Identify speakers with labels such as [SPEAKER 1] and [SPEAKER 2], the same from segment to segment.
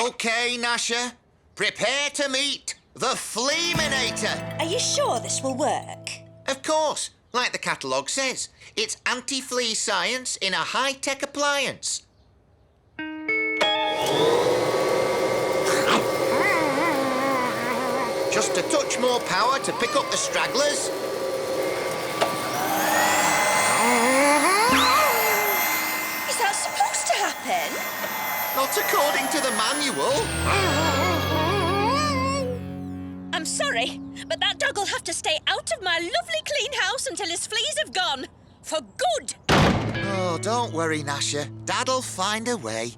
[SPEAKER 1] OK, Gnasher. Prepare to meet the Fleaminator.
[SPEAKER 2] Are you sure this will work?
[SPEAKER 1] Of course. Like the catalogue says, it's anti-flea science in a high-tech appliance. Just a touch more power to pick up the stragglers.
[SPEAKER 2] Is that supposed to happen?
[SPEAKER 1] Not according to the manual.
[SPEAKER 2] I'm sorry, but that dog will have to stay out of my lovely clean house until his fleas have gone. For good.
[SPEAKER 1] Oh, don't worry, Gnasher. Dad'll find a way.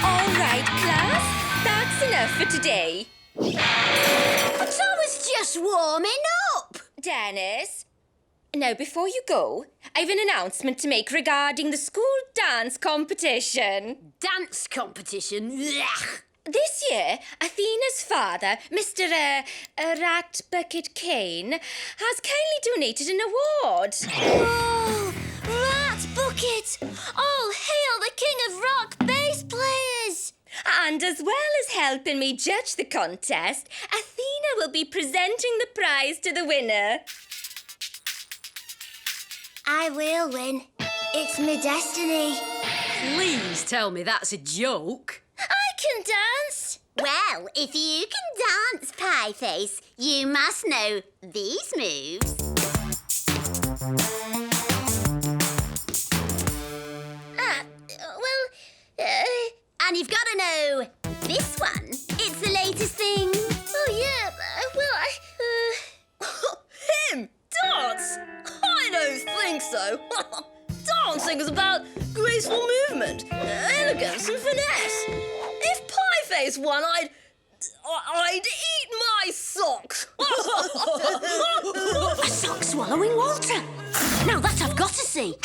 [SPEAKER 3] All right, class. That's enough for today.
[SPEAKER 4] But I was just warming up.
[SPEAKER 3] Dennis, now before you go, I have an announcement to make regarding the school dance competition.
[SPEAKER 4] Dance competition? Blech.
[SPEAKER 3] This year, Athena's father, Mr. Rat Bucket Kane, has kindly donated an award.
[SPEAKER 4] Oh, Rat Bucket! All hail the king of rock bass players!
[SPEAKER 3] And as well as helping me judge the contest, Athena will be presenting the prize to the winner.
[SPEAKER 4] I will win. It's my destiny.
[SPEAKER 5] Please tell me that's a joke.
[SPEAKER 4] I can dance. Well, if you can dance, Pieface, you must know these moves. And you've got to know this one. It's the latest thing. Oh, yeah,
[SPEAKER 2] Him? Dance? I don't think so. Dancing is about graceful movement, elegance and finesse. If Pieface won, I'd eat my socks.
[SPEAKER 4] A sock swallowing Walter. Now that I've got to see.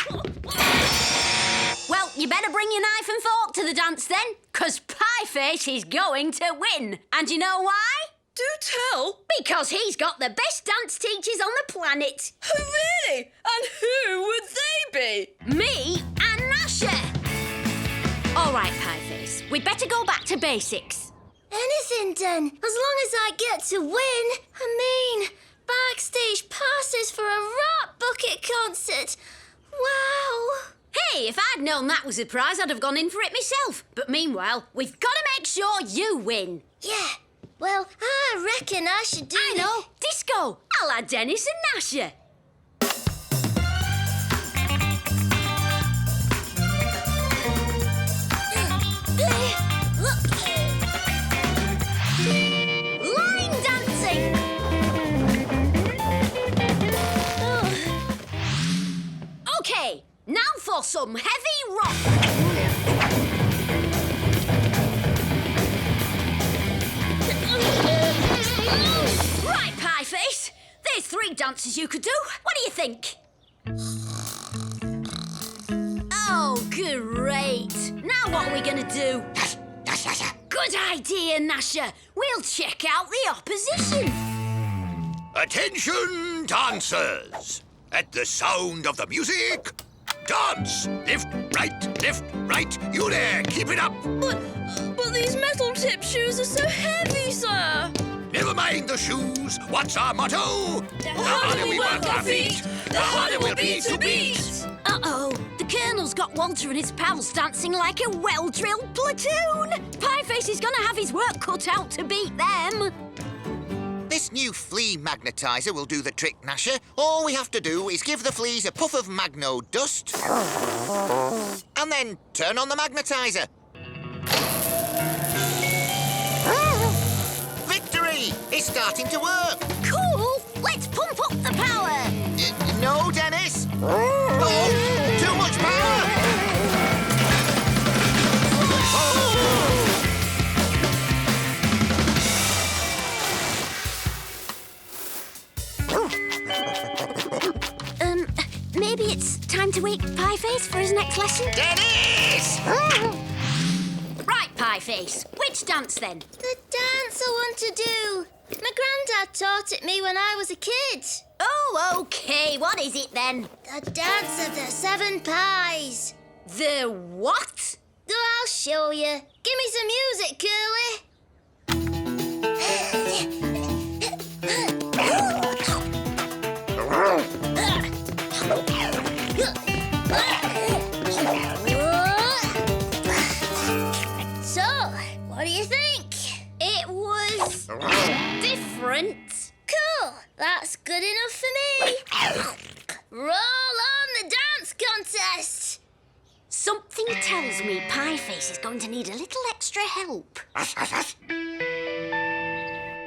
[SPEAKER 4] Well, you better bring your knife and fork to the dance then, 'cause Pieface is going to win. And you know why?
[SPEAKER 2] Do tell.
[SPEAKER 4] Because he's got the best dance teachers on the planet.
[SPEAKER 2] Oh, really? And who would they be?
[SPEAKER 4] Me and Gnasher. All right, Pieface, we'd better go back to basics. Anything done, as long as I get to win. I mean, backstage passes for a Rat Bucket concert. Wow. Hey, if I'd known that was a prize, I'd have gone in for it myself. But meanwhile, we've got to make sure you win. Yeah, well, I reckon I should do... I know, disco. I'll add Dennis and Gnasher. Line dancing. OK, now for some heavy rock. Right, Pieface. There's 3 dances you could do. What do you think? Oh, great. Now what are we going to do? Good idea, Gnasher. We'll check out the opposition.
[SPEAKER 6] Attention, dancers! At the sound of the music, dance! Lift, right, you there, keep it up!
[SPEAKER 2] But these metal-tipped shoes are so heavy, sir.
[SPEAKER 6] Never mind the shoes, what's our motto?
[SPEAKER 2] The harder we work our feet, the harder we'll be to beat.
[SPEAKER 4] Uh-oh, the Colonel's got Walter and his pals dancing like a well-drilled platoon. Pieface is gonna have his work cut out to beat them.
[SPEAKER 1] This new flea magnetizer will do the trick, Gnasher. All we have to do is give the fleas a puff of magno dust and then turn on the magnetizer. Victory! It's starting to work.
[SPEAKER 4] Cool, let's pump up the power.
[SPEAKER 1] No, Dennis. Oh, too much power.
[SPEAKER 4] Maybe it's time to wake Pieface for his next lesson?
[SPEAKER 1] Dennis!
[SPEAKER 4] Right, Pieface, which dance then? The dance I want to do. My granddad taught it me when I was a kid.
[SPEAKER 7] Oh, OK. What is it then?
[SPEAKER 4] The dance of the 7 pies.
[SPEAKER 7] The what?
[SPEAKER 4] Oh, I'll show you. Give me some music, Curly. So, what do you think? It was
[SPEAKER 7] Different.
[SPEAKER 4] cool. That's good enough for me. Roll on the dance contest.
[SPEAKER 7] Something tells me Pieface is going to need a little extra help.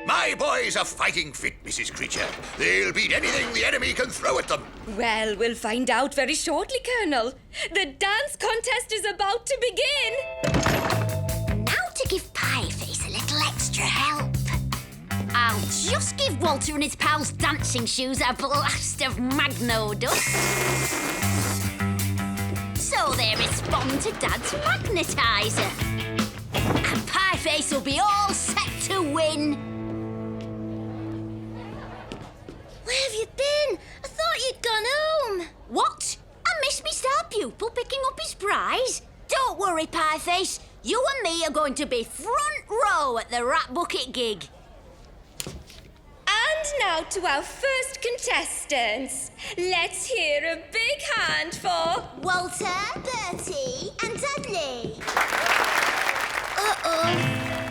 [SPEAKER 6] My boys are fighting fit, Mrs. Creature. They'll beat anything the enemy can throw at them.
[SPEAKER 3] Well, we'll find out very shortly, Colonel. The dance contest is about to begin.
[SPEAKER 7] Now to give Pieface a little extra help. I'll just give Walter and his pals' dancing shoes a blast of Magno dust. So they respond to Dad's magnetizer. And Pieface will be all set to win.
[SPEAKER 4] Where have you been? I thought you'd gone home.
[SPEAKER 7] What? I missed me star pupil picking up his prize? Don't worry, Pieface. You and me are going to be front row at the Rat Bucket gig.
[SPEAKER 3] And now to our first contestants. Let's hear a big hand for...
[SPEAKER 4] Walter, Bertie, and Dudley. Uh-oh.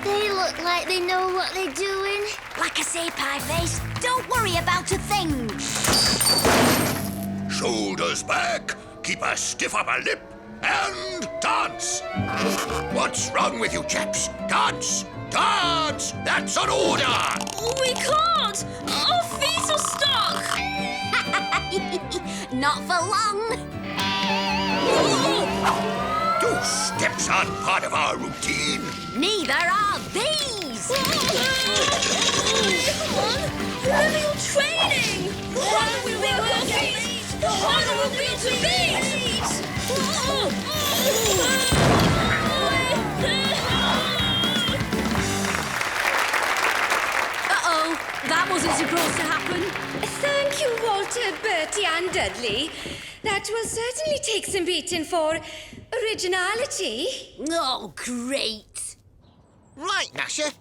[SPEAKER 4] They look like they know what they're doing.
[SPEAKER 7] Like I say, Pieface, don't worry about a thing.
[SPEAKER 6] Shoulders back, keep a stiff upper lip, and dance. What's wrong with you chaps? Dance! Dance! That's an order!
[SPEAKER 2] We can't! Our feet are stuck!
[SPEAKER 7] Not for long.
[SPEAKER 6] Two steps aren't part of our routine.
[SPEAKER 7] Neither are these.
[SPEAKER 2] Come on! Remember your training! The harder we work our feet, the harder we'll be to beat!
[SPEAKER 5] Uh-oh, that wasn't supposed to happen.
[SPEAKER 3] Thank you, Walter, Bertie and Dudley. That will certainly take some beating for originality.
[SPEAKER 7] Oh, great.
[SPEAKER 1] Right, Gnasher.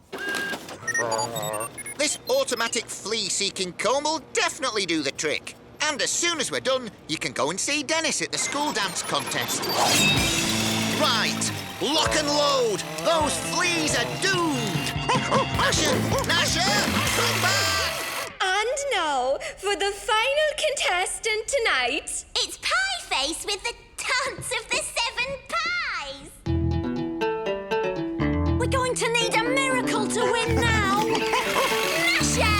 [SPEAKER 1] This automatic flea-seeking comb will definitely do the trick. And as soon as we're done, you can go and see Dennis at the school dance contest. Right, lock and load. Those fleas are doomed. Gnasher, Gnasher, come back!
[SPEAKER 3] And now, for the final contestant tonight.
[SPEAKER 7] It's Pieface with the dance of the 7 pies. We're going to need a miracle to win now. Gnasher!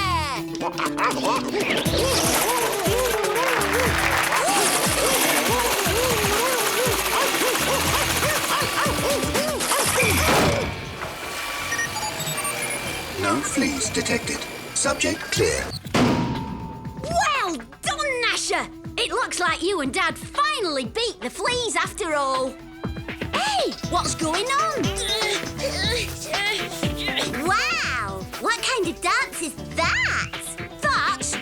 [SPEAKER 8] No fleas detected. Subject clear.
[SPEAKER 7] Well done, Gnasher! It looks like you and Dad finally beat the fleas after all. Hey, what's going on? Wow! What kind of dance is that? That's...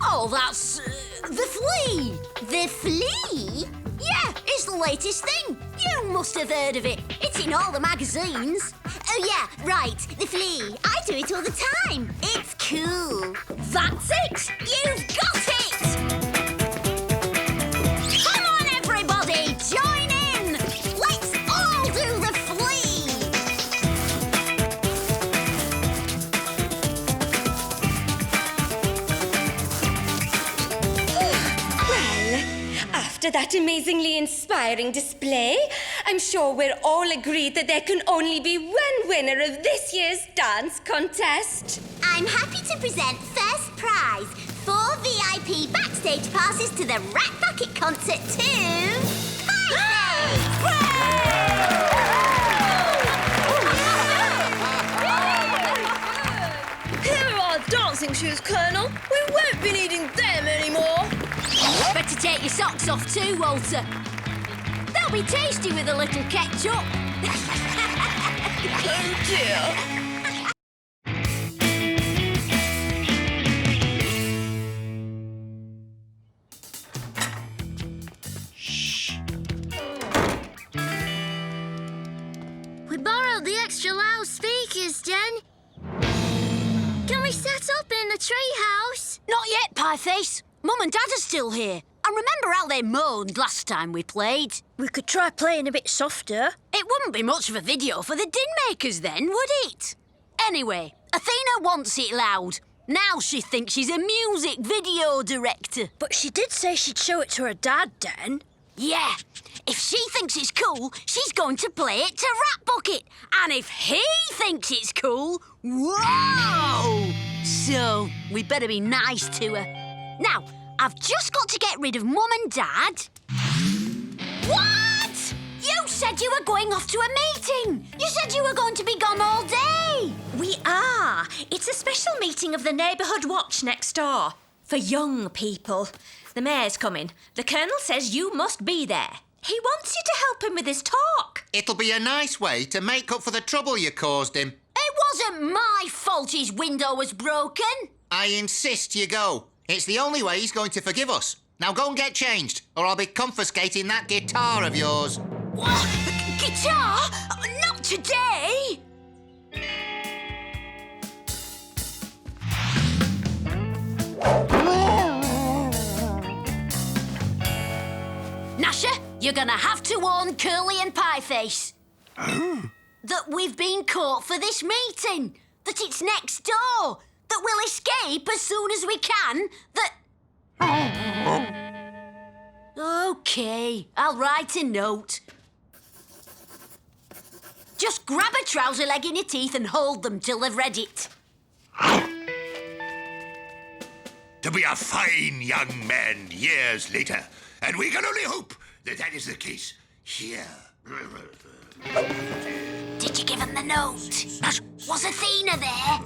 [SPEAKER 7] Oh, that's... the flea! The flea? Yeah, it's the latest thing. You must have heard of it. It's in all the magazines. Oh, yeah, right, the flea. I do it all the time. It's cool. That's it! You've got it! Come on, everybody, join in! Let's all do the flea!
[SPEAKER 3] Well, after that amazingly inspiring display, I'm sure we're all agreed that there can only be one winner of this year's dance contest.
[SPEAKER 7] I'm happy to present first prize, 4 VIP backstage passes to the Rat Bucket concert to...
[SPEAKER 2] Here are our dancing shoes, Colonel. We won't be needing them anymore.
[SPEAKER 7] Better take your socks off too, Walter. They'll be tasty with a little ketchup.
[SPEAKER 2] Oh, dear.
[SPEAKER 7] extra loudspeakers, Den. Can we set up in the treehouse?
[SPEAKER 4] Not yet, Pieface. Mum and Dad are still here. And remember how they moaned last time we played?
[SPEAKER 2] We could try playing a bit softer.
[SPEAKER 4] It wouldn't be much of a video for the din makers then, would it? Anyway, Athena wants it loud. Now she thinks she's a music video director.
[SPEAKER 2] But she did say she'd show it to her dad, Den.
[SPEAKER 4] Yeah, if she thinks it's cool, she's going to play it to Rat Bucket. And if he thinks it's cool, whoa! So, we better be nice to her. Now, I've just got to get rid of Mum and Dad. What? You said you were going off to a meeting. You said you were going to be gone all day.
[SPEAKER 3] We are. It's a special meeting of the Neighbourhood Watch next door. For young people. The mayor's coming. The Colonel says you must be there. He wants you to help him with his talk.
[SPEAKER 1] It'll be a nice way to make up for the trouble you caused him.
[SPEAKER 4] It wasn't my fault his window was broken.
[SPEAKER 1] I insist you go. It's the only way he's going to forgive us. Now go and get changed, or I'll be confiscating that guitar of yours.
[SPEAKER 4] What? Guitar? Not today! Gnasher, you're gonna have to warn Curly and Pieface. That we've been caught for this meeting. That it's next door. That we'll escape as soon as we can. That... OK, I'll write a note. Just grab a trouser leg in your teeth and hold them till they've read it.
[SPEAKER 6] To be a fine young man years later, and we can only hope that that is the case here.
[SPEAKER 4] Did you give him the note? Was Athena there?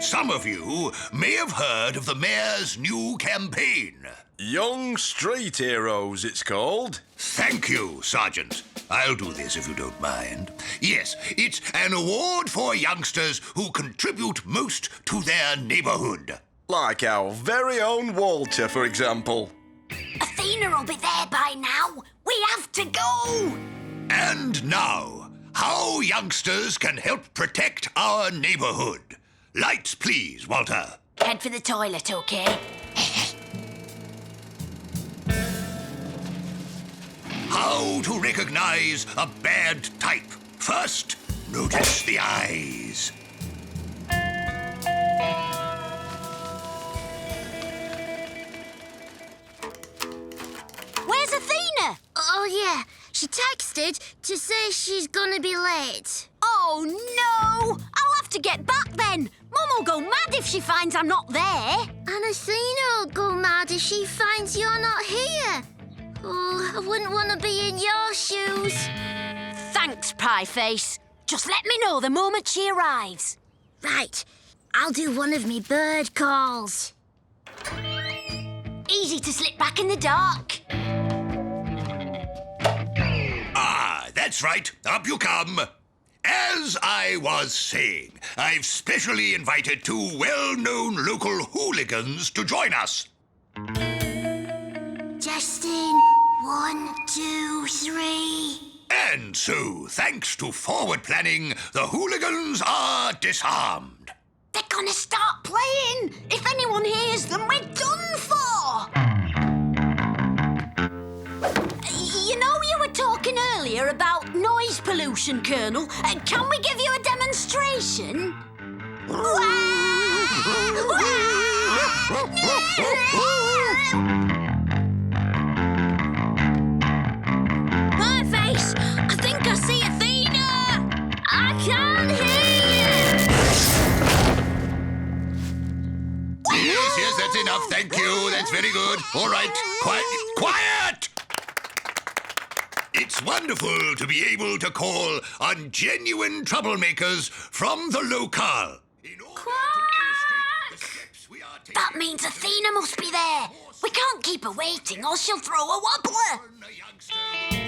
[SPEAKER 6] Some of you may have heard of the mayor's new campaign.
[SPEAKER 9] Young Street Heroes, it's called.
[SPEAKER 6] Thank you, Sergeant. I'll do this if you don't mind. Yes, it's an award for youngsters who contribute most to their neighbourhood.
[SPEAKER 9] Like our very own Walter, for example.
[SPEAKER 4] Athena will be there by now. We have to go.
[SPEAKER 6] And now, how youngsters can help protect our neighbourhood. Lights, please, Walter.
[SPEAKER 4] Head for the toilet, OK?
[SPEAKER 6] How to recognise a bad type. First, notice the eyes.
[SPEAKER 4] Where's Athena?
[SPEAKER 7] Oh, yeah. She texted to say she's gonna be late.
[SPEAKER 4] Oh, no! I'll have to get back then. Mum will go mad if she finds I'm not there.
[SPEAKER 7] And Athena will go mad if she finds you're not here. Oh, I wouldn't want to be in your shoes.
[SPEAKER 4] Thanks, Pieface. Just let me know the moment she arrives.
[SPEAKER 7] Right. I'll do one of me bird calls.
[SPEAKER 4] Easy to slip back in the dark.
[SPEAKER 6] Ah, that's right. Up you come. As I was saying, I've specially invited two well-known local hooligans to join us.
[SPEAKER 7] Justin, 1, 2, 3.
[SPEAKER 6] And so, thanks to forward planning, the hooligans are disarmed.
[SPEAKER 4] They're gonna start playing. If anyone hears them, we're done for. You know, you were talking earlier about noise pollution, Colonel. Can we give you a demonstration?
[SPEAKER 2] My face! I think I see Athena! I can't hear you!
[SPEAKER 6] Yes, that's enough. Thank you. That's very good. All right. Quiet! It's wonderful to be able to call on genuine troublemakers from the locale. In order to illustrate the steps we are taking...
[SPEAKER 4] That means Athena must be there. We can't keep her waiting or she'll throw a wobbler.
[SPEAKER 6] A youngster will go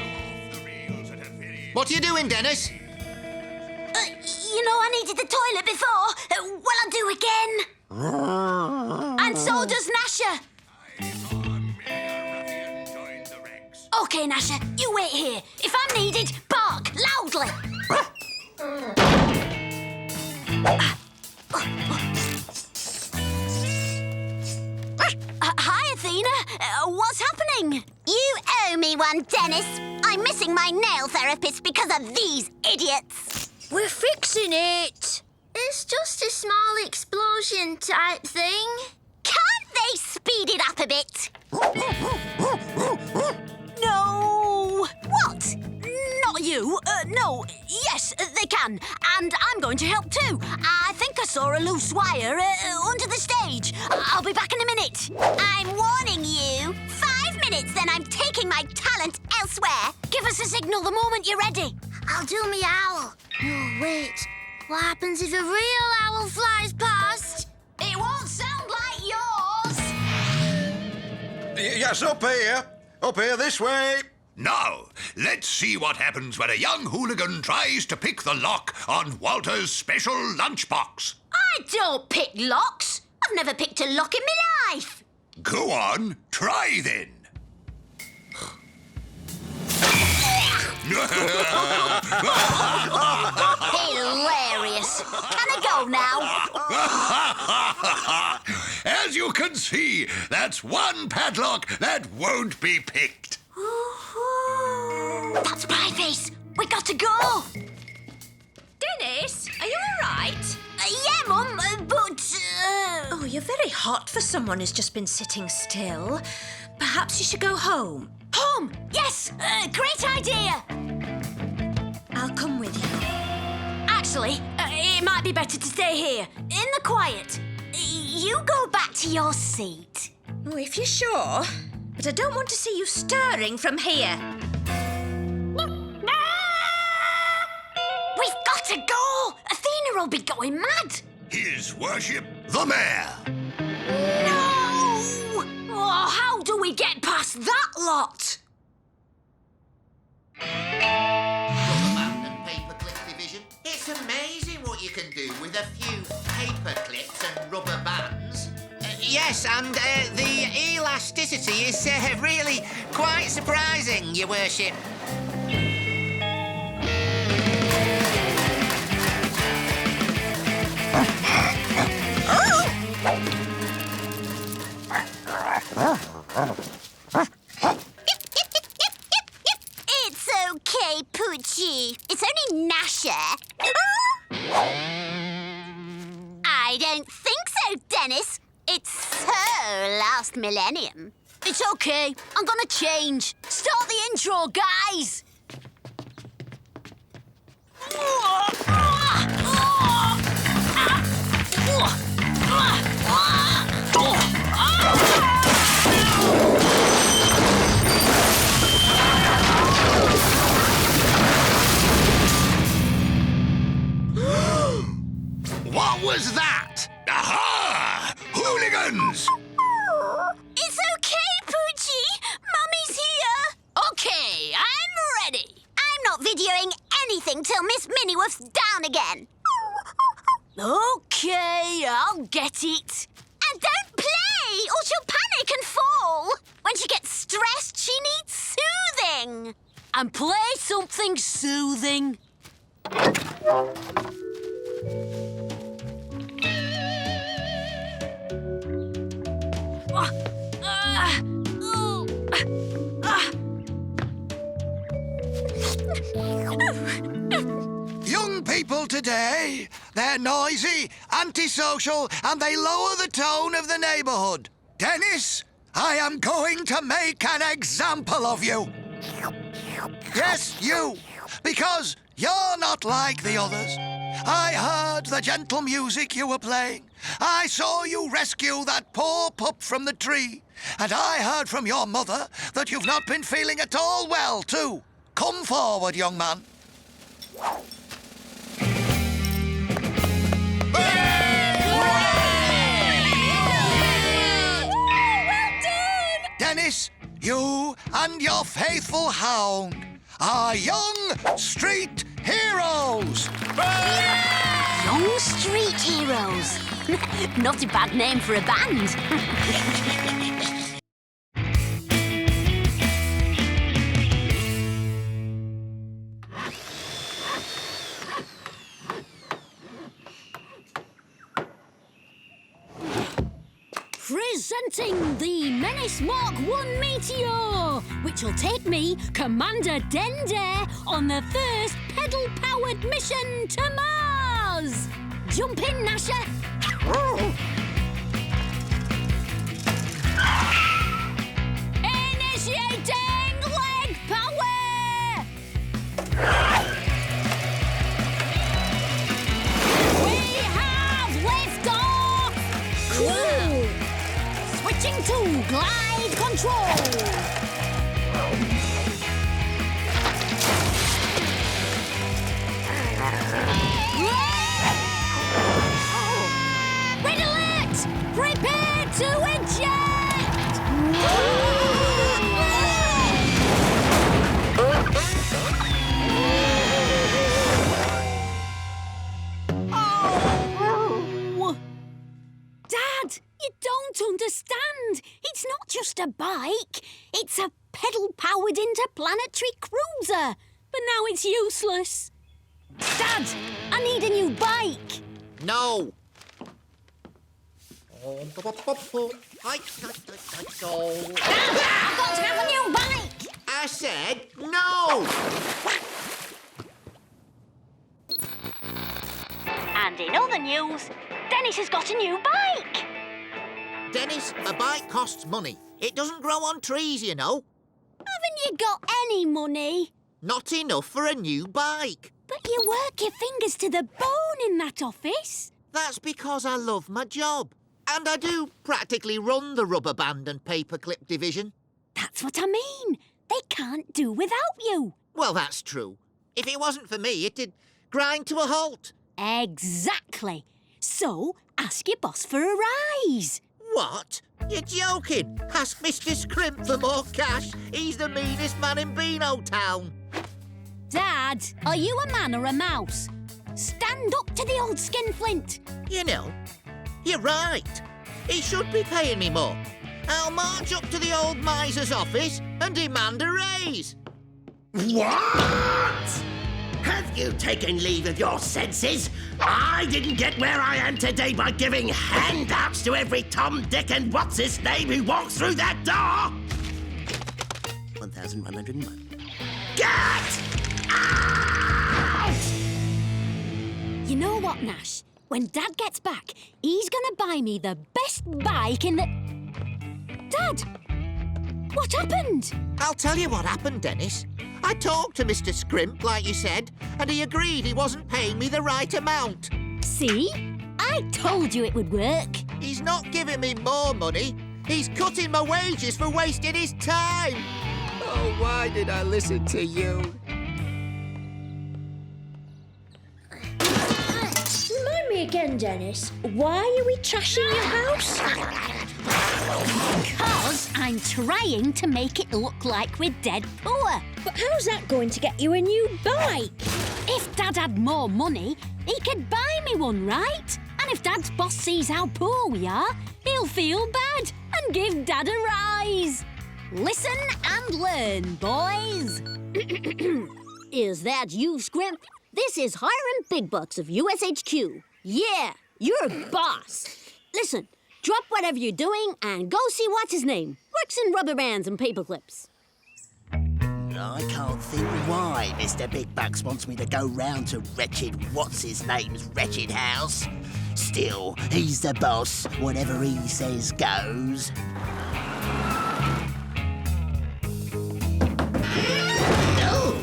[SPEAKER 6] off the rails at a very...
[SPEAKER 1] What are you doing, Dennis?
[SPEAKER 4] You know, I needed the toilet before. Well, I'll do again. And so does Gnasher. OK, Gnasher, you wait here. If I'm needed, bark loudly.
[SPEAKER 7] Hi, Athena. What's happening? You owe me one, Dennis. I'm missing my nail therapist because of these idiots.
[SPEAKER 4] We're fixing it. It's just a small explosion type thing.
[SPEAKER 7] Can't they speed it up a bit? No. What? Not you. No. Yes, they can. And I'm going to help too. I think I saw a loose wire under the stage. I'll be back in a minute. I'm warning you. 5 minutes, then I'm taking my talent elsewhere. Give us a signal the moment you're ready.
[SPEAKER 4] I'll do me owl. No, wait. What happens if a real owl flies past?
[SPEAKER 7] It won't sound like yours.
[SPEAKER 9] Yes, up here. Up here this way.
[SPEAKER 6] Now, let's see what happens when a young hooligan tries to pick the lock on Walter's special lunchbox.
[SPEAKER 7] I don't pick locks. I've never picked a lock in my life.
[SPEAKER 6] Go on, try then.
[SPEAKER 7] Hilarious. Can I go now?
[SPEAKER 6] As you can see, that's one padlock that won't be picked.
[SPEAKER 7] That's Pieface. We got to go.
[SPEAKER 3] Dennis, are you all right?
[SPEAKER 7] Yeah, Mum, but...
[SPEAKER 3] Oh, you're very hot for someone who's just been sitting still. Perhaps you should go home.
[SPEAKER 7] Home! Yes! Great idea!
[SPEAKER 3] I'll come with you.
[SPEAKER 7] Actually, it might be better to stay here, in the quiet. You go back to your seat.
[SPEAKER 3] Oh, if you're sure. But I don't want to see you stirring from here.
[SPEAKER 7] We've got to go! Athena will be going mad.
[SPEAKER 6] His worship, the mayor.
[SPEAKER 7] No! Oh, how do we get past that lot?
[SPEAKER 1] Rubber band and paper clip division. It's amazing what you can do with a few paper clips and rubber bands. Yes, and the elasticity is really quite surprising, Your Worship.
[SPEAKER 7] It's okay, Poochie. It's only Gnasher. I don't think so, Dennis. It's so last millennium. It's okay. I'm gonna change. Start the intro, guys.
[SPEAKER 6] What was that? Aha! Hooligans!
[SPEAKER 7] It's okay, Poochie. Mummy's here. Okay, I'm ready. I'm not videoing anything till Miss Minnieworth's down again. Okay, I'll get it. And don't play, or she'll panic and fall. When she gets stressed, she needs soothing. And play something soothing.
[SPEAKER 10] Young people today, they're noisy, antisocial, and they lower the tone of the neighbourhood. Dennis, I am going to make an example of you. Yes, you, because you're not like the others. I heard the gentle music you were playing. I saw you rescue that poor pup from the tree. And I heard from your mother that you've not been feeling at all well, too. Come forward, young man. Dennis, you and your faithful hound are young street heroes.
[SPEAKER 7] Young Street Heroes. Not a bad name for a band.
[SPEAKER 5] Presenting the Menace Mark 1 Meteor, which will take me, Commander Dendare, on the first pedal-powered mission to Mars. Jump in, Gnasher. Initiating leg power! We have liftoff! Cool! Switching to glide control! Red alert! Prepare to eject! Oh! Dad, you don't understand. It's not just a bike. It's a pedal-powered interplanetary cruiser. But now it's useless. Dad, I need a new bike.
[SPEAKER 1] No.
[SPEAKER 5] Dad, I've got to have a new bike.
[SPEAKER 1] I said no.
[SPEAKER 4] And in other news, Dennis has got a new bike.
[SPEAKER 1] Dennis, a bike costs money. It doesn't grow on trees, you know.
[SPEAKER 5] Haven't you got any money?
[SPEAKER 1] Not enough for a new bike.
[SPEAKER 5] But you work your fingers to the bone in that office.
[SPEAKER 1] That's because I love my job. And I do practically run the rubber band and paperclip division.
[SPEAKER 5] That's what I mean. They can't do without you.
[SPEAKER 1] Well, that's true. If it wasn't for me, it'd grind to a halt.
[SPEAKER 5] Exactly. So, ask your boss for a rise.
[SPEAKER 1] What? You're joking? Ask Mr. Scrimp for more cash. He's the meanest man in Beano town.
[SPEAKER 5] Dad, are you a man or a mouse? Stand up to the old skinflint.
[SPEAKER 1] You know, you're right. He should be paying me more. I'll march up to the old miser's office and demand a raise.
[SPEAKER 11] What? Have you taken leave of your senses? I didn't get where I am today by giving handouts to every Tom, Dick and what's-his-name who walks through that door! 1,101. Get out!
[SPEAKER 5] You know what, Nash? When Dad gets back, he's gonna buy me the best bike in the... Dad! What happened?
[SPEAKER 1] I'll tell you what happened, Dennis. I talked to Mr. Scrimp, like you said, and he agreed he wasn't paying me the right amount.
[SPEAKER 5] See? I told you it would work.
[SPEAKER 1] He's not giving me more money. He's cutting my wages for wasting his time. Oh, why did I listen to you?
[SPEAKER 2] Remind me again, Dennis. Why are we trashing your house?
[SPEAKER 5] Because I'm trying to make it look like we're dead poor.
[SPEAKER 2] But how's that going to get you a new bike?
[SPEAKER 5] If Dad had more money, he could buy me one, right? And if Dad's boss sees how poor we are, he'll feel bad and give Dad a rise. Listen and learn, boys.
[SPEAKER 7] Is that you, Scrimp? This is Hiram Bigbucks of USHQ. Yeah, you're boss. Listen, drop whatever you're doing and go see what's-his-name. Works in rubber bands and paperclips.
[SPEAKER 11] I can't think why Mr. Big Bucks wants me to go round to wretched what's-his-name's wretched house. Still, he's the boss. Whatever he says goes. No!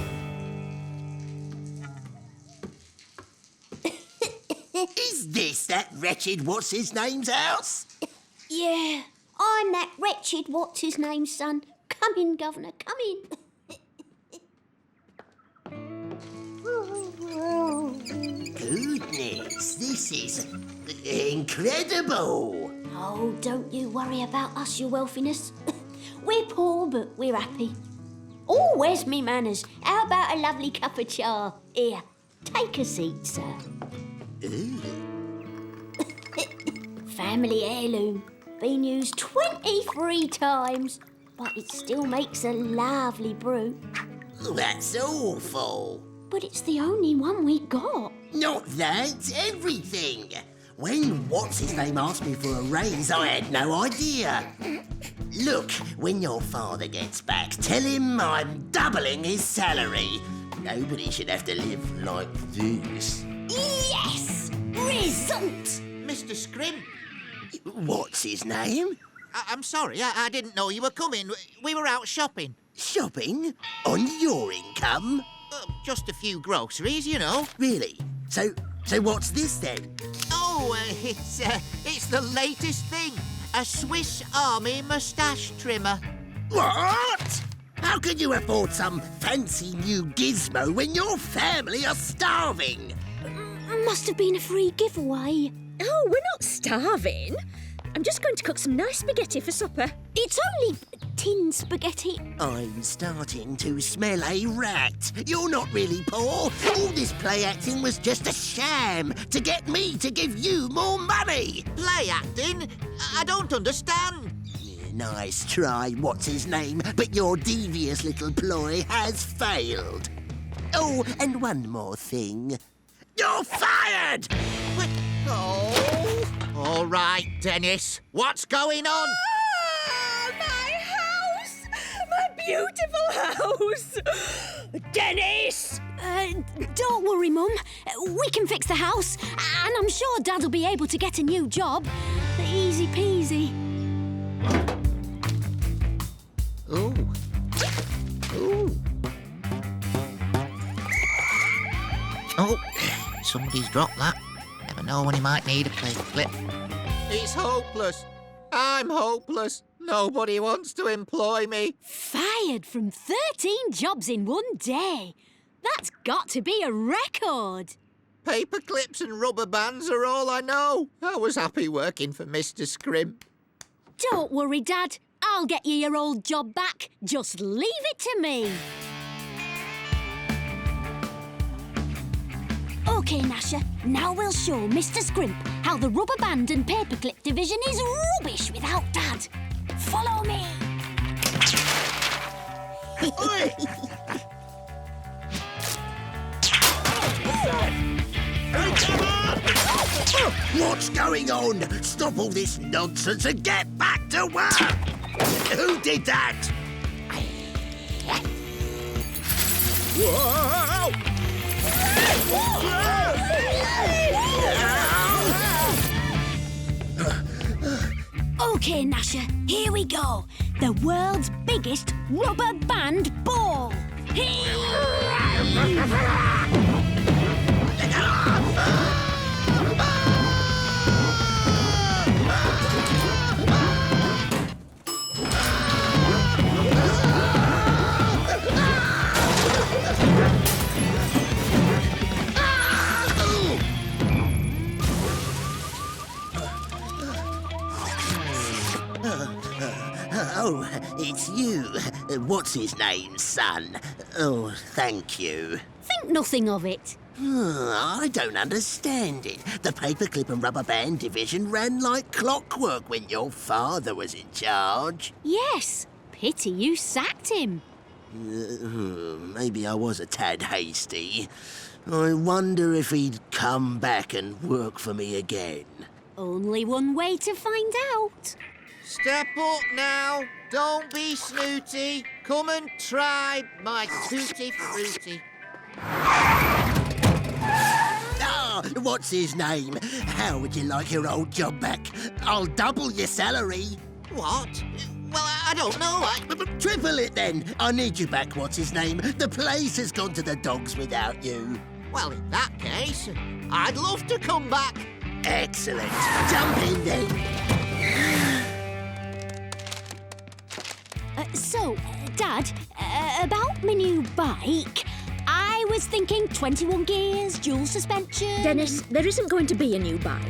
[SPEAKER 11] Is this that wretched what's-his-name's house?
[SPEAKER 7] Yeah, I'm that wretched what's-his-name's son. Come in, Governor, come in.
[SPEAKER 11] Goodness, this is incredible.
[SPEAKER 7] Oh, don't you worry about us, your wealthiness. We're poor, but we're happy. Oh, where's me manners? How about a lovely cup of char? Here, take a seat, sir.
[SPEAKER 11] Ooh.
[SPEAKER 7] Family heirloom. Been used 23 times, but it still makes a lovely brew.
[SPEAKER 11] That's awful.
[SPEAKER 7] But it's the only one we got.
[SPEAKER 11] Not that, everything. When what's-his-name asked me for a raise, I had no idea. Look, when your father gets back, tell him I'm doubling his salary. Nobody should have to live like this.
[SPEAKER 5] Yes! Result!
[SPEAKER 1] Mr. Scrimp,
[SPEAKER 11] What's his name?
[SPEAKER 1] I'm sorry, I didn't know you were coming. We were out shopping.
[SPEAKER 11] Shopping? On your income?
[SPEAKER 1] Just a few groceries, you know.
[SPEAKER 11] Really? So what's this then?
[SPEAKER 1] Oh, it's the latest thing. A Swiss Army moustache trimmer.
[SPEAKER 11] What? How can you afford some fancy new gizmo when your family are starving?
[SPEAKER 5] Must have been a free giveaway.
[SPEAKER 3] Oh, we're not starving. I'm just going to cook some nice spaghetti for supper.
[SPEAKER 5] It's only tin spaghetti.
[SPEAKER 11] I'm starting to smell a rat. You're not really poor. All this play acting was just a sham to get me to give you more money.
[SPEAKER 1] Play acting? I don't understand.
[SPEAKER 11] Nice try, what's his name, but your devious little ploy has failed. Oh, and one more thing. You're fired!
[SPEAKER 1] What? Oh. All right, Dennis. What's going on?
[SPEAKER 3] Ah, my house! My beautiful house! Dennis!
[SPEAKER 5] Don't worry, Mum. We can fix the house, and I'm sure Dad will be able to get a new job. Easy peasy.
[SPEAKER 1] Ooh. Ooh. Oh, somebody's dropped that. Never know when he might need a paper clip. It's hopeless. I'm hopeless. Nobody wants to employ me.
[SPEAKER 5] Fired from 13 jobs in one day. That's got to be a record.
[SPEAKER 1] Paper clips and rubber bands are all I know. I was happy working for Mr. Scrimp.
[SPEAKER 5] Don't worry, Dad. I'll get you your old job back. Just leave it to me. OK, Gnasher, now we'll show Mr. Scrimp how the rubber band and paperclip division is rubbish without Dad. Follow me.
[SPEAKER 11] What's going on? Stop all this nonsense and get back to work! Who did that? Whoa!
[SPEAKER 5] OK, Gnasher, here we go. The world's biggest rubber band ball.
[SPEAKER 11] Oh, it's you. What's his name, son? Oh, thank you.
[SPEAKER 5] Think nothing of it.
[SPEAKER 11] I don't understand it. The paperclip and rubber band division ran like clockwork when your father was in charge.
[SPEAKER 5] Yes. Pity you sacked him.
[SPEAKER 11] Maybe I was a tad hasty. I wonder if he'd come back and work for me again.
[SPEAKER 5] Only one way to find out.
[SPEAKER 1] Step up now. Don't be snooty. Come and try my tutti frutti.
[SPEAKER 11] Ah, what's his name? How would you like your old job back? I'll double your salary.
[SPEAKER 1] What? Well, I don't know.
[SPEAKER 11] Triple it then. I need you back, what's his name? The place has gone to the dogs without you.
[SPEAKER 1] Well, in that case, I'd love to come back.
[SPEAKER 11] Excellent. Jump in then.
[SPEAKER 5] Dad, about my new bike, I was thinking 21 gears, dual suspension...
[SPEAKER 3] Dennis, there isn't going to be a new bike.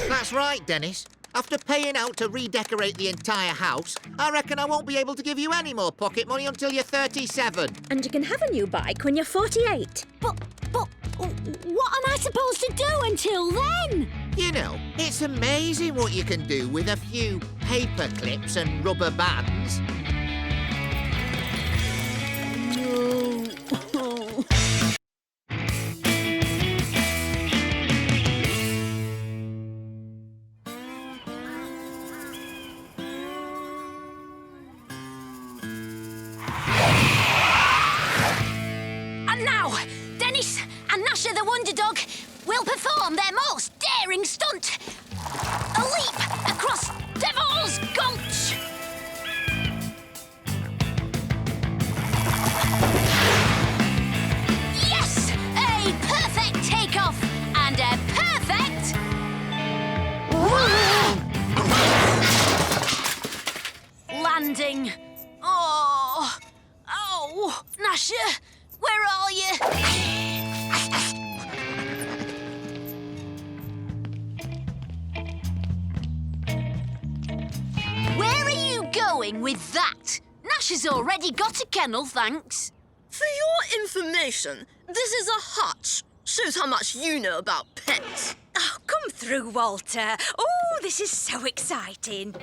[SPEAKER 1] That's right, Dennis. After paying out to redecorate the entire house, I reckon I won't be able to give you any more pocket money until you're 37.
[SPEAKER 3] And you can have a new bike when you're 48.
[SPEAKER 5] But what am I supposed to do until then?
[SPEAKER 1] You know, it's amazing what you can do with a few paper clips and rubber bands.
[SPEAKER 7] are you? Where are you going with that? Gnasher's already got a kennel, thanks.
[SPEAKER 2] For your information, this is a hutch. Shows how much you know about pets.
[SPEAKER 3] Oh, come through, Walter. Oh, this is so exciting.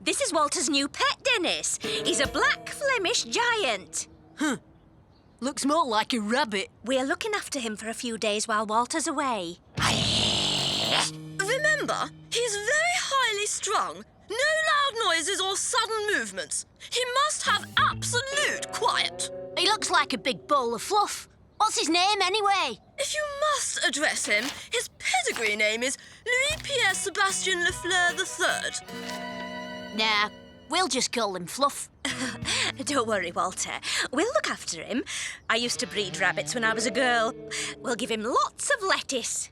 [SPEAKER 3] This is Walter's new pet, Dennis. He's a black Flemish giant.
[SPEAKER 7] Looks more like a rabbit.
[SPEAKER 3] We're looking after him for a few days while Walter's away.
[SPEAKER 2] Remember, he's very highly strung. No loud noises or sudden movements. He must have absolute quiet.
[SPEAKER 7] He looks like a big ball of fluff. What's his name, anyway?
[SPEAKER 2] If you must address him, his pedigree name is Louis-Pierre Sébastien Lefleur III.
[SPEAKER 7] Nah, we'll just call him Fluff.
[SPEAKER 3] Don't worry, Walter. We'll look after him. I used to breed rabbits when I was a girl. We'll give him lots of lettuce.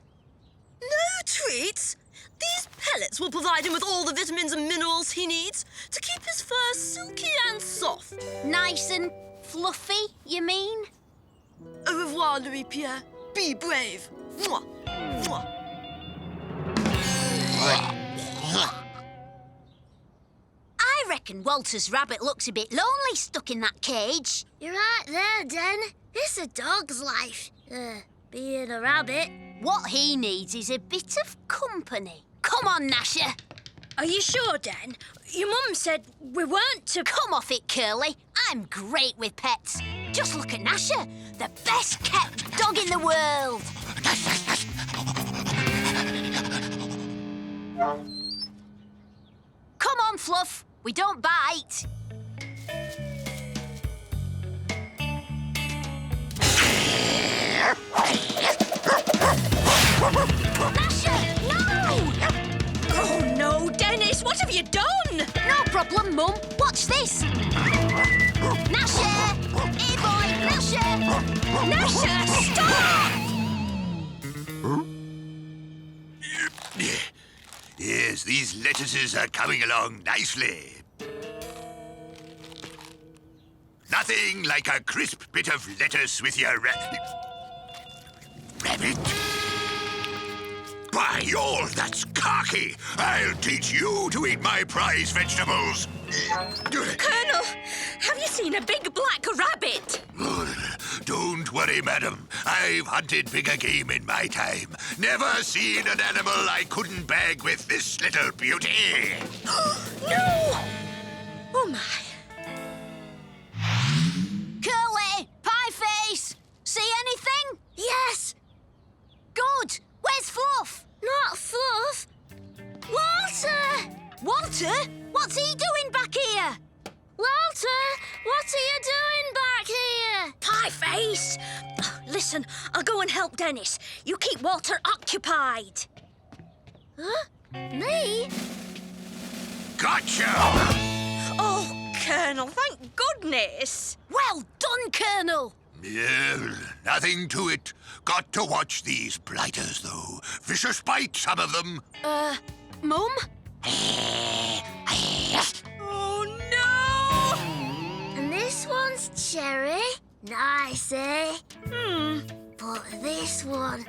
[SPEAKER 2] No treats? These pellets will provide him with all the vitamins and minerals he needs to keep his fur silky and soft.
[SPEAKER 7] Nice and fluffy, you mean?
[SPEAKER 2] Au revoir, Louis-Pierre. Be brave. Mwah. Mwah.
[SPEAKER 7] I reckon Walter's rabbit looks a bit lonely stuck in that cage.
[SPEAKER 4] You're right there, Den. It's a dog's life, being a rabbit.
[SPEAKER 7] What he needs is a bit of company. Come on, Gnasher.
[SPEAKER 3] Are you sure, Dan? Your mum said we weren't to...
[SPEAKER 7] Come off it, Curly. I'm great with pets. Just look at Gnasher, the best kept dog in the world. Come on, Fluff. We don't bite. Gnasher, no!
[SPEAKER 3] Oh, no, Dennis, what have you done?
[SPEAKER 7] No problem, Mum. Watch this. Gnasher! Hey, boy, Gnasher!
[SPEAKER 3] Gnasher, stop!
[SPEAKER 6] Yes, these lettuces are coming along nicely. Nothing like a crisp bit of lettuce with your rabbit. By all that's khaki! I'll teach you to eat my prize vegetables.
[SPEAKER 3] Colonel, have you seen a big black rabbit?
[SPEAKER 6] Don't worry, madam. I've hunted bigger game in my time. Never seen an animal I couldn't bag with this little beauty.
[SPEAKER 3] No! Oh, my.
[SPEAKER 7] Curly! Pieface! See anything?
[SPEAKER 4] Yes!
[SPEAKER 7] Good. Where's Fluff?
[SPEAKER 4] Not Fluff. Walter!
[SPEAKER 7] Walter? What's he doing back here?
[SPEAKER 4] Walter, what are you doing back here?
[SPEAKER 3] Pieface! Listen, I'll go and help Dennis. You keep Walter occupied.
[SPEAKER 4] Huh? Me?
[SPEAKER 6] Gotcha!
[SPEAKER 3] Oh, Colonel, thank goodness.
[SPEAKER 7] Well done, Colonel.
[SPEAKER 6] Yeah, nothing to it. Got to watch these blighters, though. Vicious bite, some of them.
[SPEAKER 7] Mum?
[SPEAKER 3] Oh, no!
[SPEAKER 4] And this one's cherry. Nice, eh? But this one,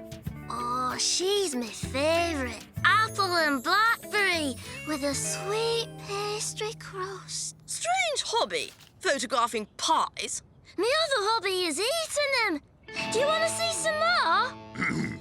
[SPEAKER 4] oh, she's my favourite. Apple and blackberry with a sweet pastry crust.
[SPEAKER 2] Strange hobby, photographing pies.
[SPEAKER 4] My other hobby is eating them. Do you want to see some more?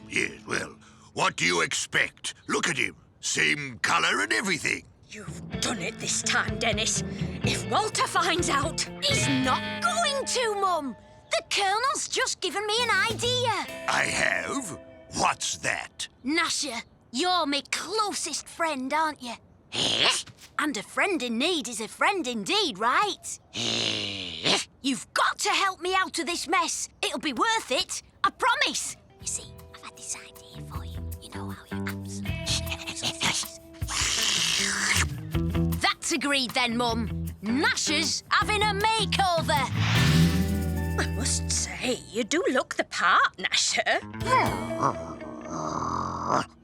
[SPEAKER 6] Yes, well, what do you expect? Look at him. Same colour and everything.
[SPEAKER 3] You've done it this time, Dennis. If Walter finds out...
[SPEAKER 7] He's not going to, Mum. The Colonel's just given me an idea.
[SPEAKER 6] I have? What's that?
[SPEAKER 7] Gnasher, you're my closest friend, aren't you? And a friend in need is a friend indeed, right? You've got to help me out of this mess. It'll be worth it, I promise. You see, I've had this idea for you. You know how you absolutely... That's agreed then, Mum. Gnasher's having a makeover.
[SPEAKER 3] I must say, you do look the part, Gnasher.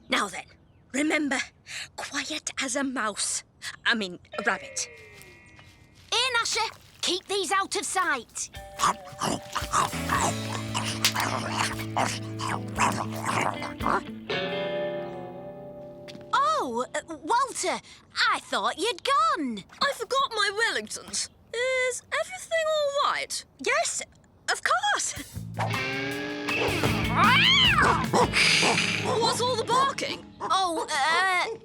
[SPEAKER 3] Now then, remember, quiet as a mouse. I mean, a rabbit.
[SPEAKER 5] Gnasher, keep these out of sight. Oh, Walter, I thought you'd gone.
[SPEAKER 2] I forgot my Wellingtons. Is everything all right?
[SPEAKER 3] Yes, of course.
[SPEAKER 2] What's all the barking?
[SPEAKER 5] Oh,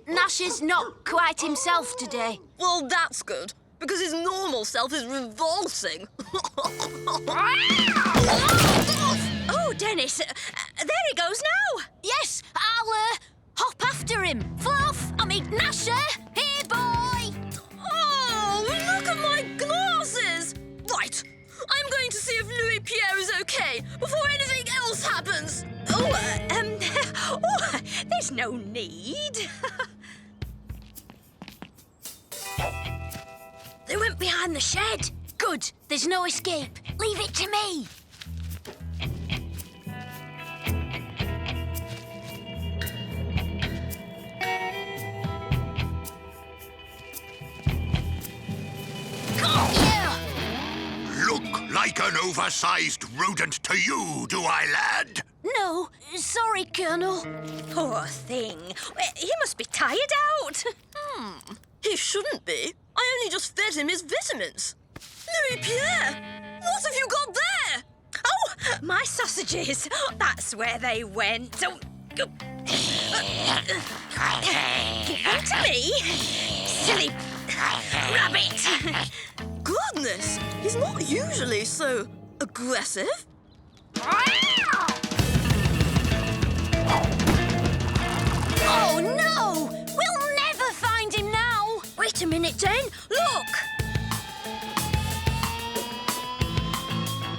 [SPEAKER 5] Gnasher's not quite himself today.
[SPEAKER 2] Well, that's good, because his normal self is revolting.
[SPEAKER 3] Oh, Dennis, there he goes now.
[SPEAKER 5] Yes, I'll hop after him. Fluff, I mean Gnasher, here, boy.
[SPEAKER 2] Oh, look at my glasses! Right, I'm going to see if Louis Pierre is okay before anything else happens.
[SPEAKER 3] Oh, there's no need.
[SPEAKER 5] They went behind the shed. Good, there's no escape. Leave it to me. Got you!
[SPEAKER 6] Look like an oversized rodent to you, do I, lad?
[SPEAKER 5] No, sorry, Colonel.
[SPEAKER 3] Poor thing. He must be tired out.
[SPEAKER 2] He shouldn't be. I only just fed him his vitamins. Louis Pierre, what have you got there?
[SPEAKER 3] Oh, my sausages. That's where they went. Oh, give them to me. Silly rabbit.
[SPEAKER 2] Goodness, he's not usually so aggressive.
[SPEAKER 5] Oh, no! We'll never find him now!
[SPEAKER 3] Wait a minute, Jane. Look.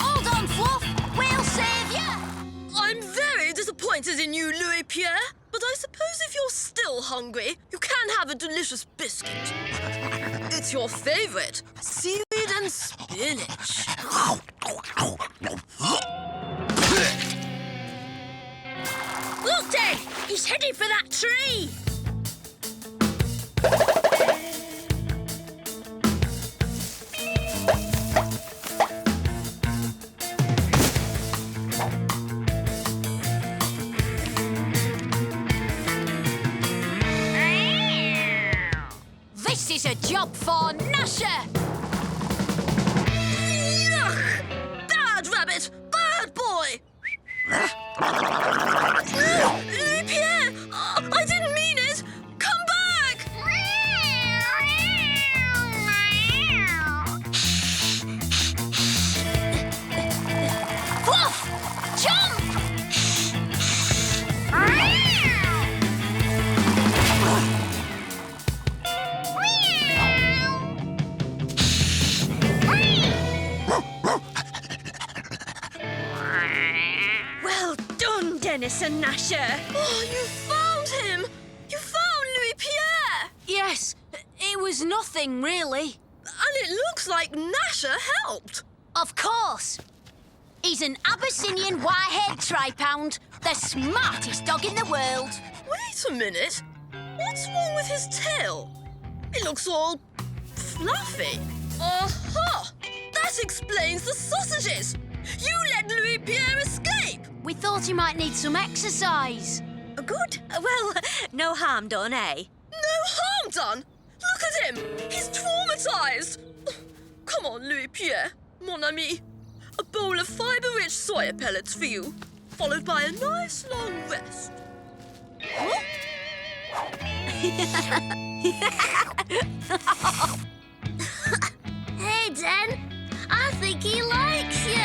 [SPEAKER 5] Hold on, Fluff. We'll save you.
[SPEAKER 2] I'm very disappointed in you, Louis Pierre. But I suppose if you're still hungry, you can have a delicious biscuit. It's your favorite, seaweed and spinach.
[SPEAKER 3] Look, Dad. He's heading for that tree.
[SPEAKER 5] This is a job for Gnasher.
[SPEAKER 2] Yuck! Bad rabbit! Bad boy! Louis Pierre! I didn't mean it! Come back!
[SPEAKER 5] Fluff! Jump!
[SPEAKER 3] Well done, Dennis and Gnasher.
[SPEAKER 2] Oh, you found him! You found Louis Pierre!
[SPEAKER 5] Yes, it was nothing, really.
[SPEAKER 2] And it looks like Gnasher helped.
[SPEAKER 5] Of course. He's an Abyssinian wire-haired tri-pound, the smartest dog in the world.
[SPEAKER 2] Wait a minute. What's wrong with his tail? It looks all fluffy. Aha! That explains the sausages! You let Louis Pierre escape!
[SPEAKER 5] We thought he might need some exercise.
[SPEAKER 3] Good. Well, no harm done, eh?
[SPEAKER 2] No harm done! Look at him! He's traumatized! Come on, Louis Pierre, mon ami. A bowl of fibre-rich soya pellets for you, followed by a nice long rest. Huh?
[SPEAKER 7] Hey, Den. I think he likes you.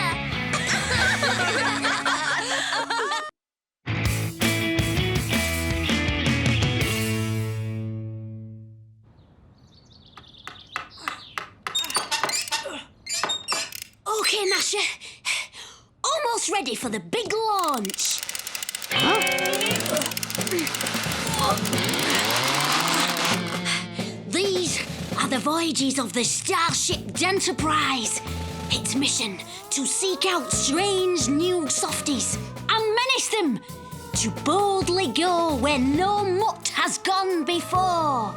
[SPEAKER 5] Okay, Gnasher. Almost ready for the big launch. These are the voyages of the Starship Enterprise. Its mission to seek out strange new softies and menace them, to boldly go where no mutt has gone before.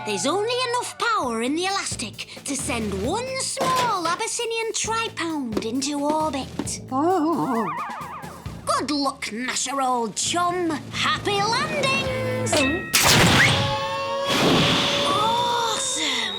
[SPEAKER 5] There's only enough power in the elastic to send one small Abyssinian tripound into orbit. Good luck, Gnasher, old chum. Happy landings! Awesome!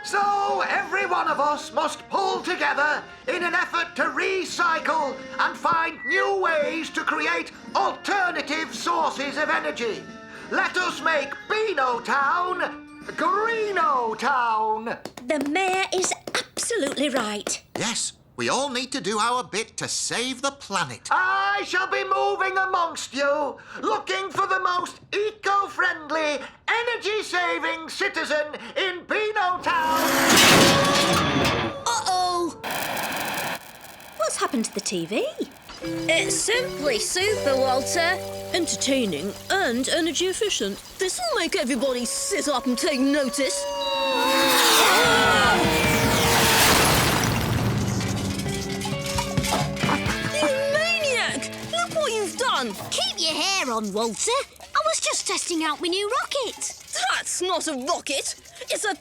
[SPEAKER 10] So every one of us must pull together in an effort to recycle and find new ways to create alternative sources of energy. Let us make Beano Town Greeno Town.
[SPEAKER 3] The mayor is absolutely right.
[SPEAKER 1] Yes, we all need to do our bit to save the planet.
[SPEAKER 10] I shall be moving amongst you, looking for the most eco-friendly, energy-saving citizen in Beano Town.
[SPEAKER 3] Uh-oh. What's happened to the TV?
[SPEAKER 2] It's simply super, Walter. Entertaining and energy efficient. This will make everybody sit up and take notice. You maniac! Look what you've done.
[SPEAKER 5] Keep your hair on, Walter. I was just testing out my new rocket.
[SPEAKER 2] That's not a rocket. It's a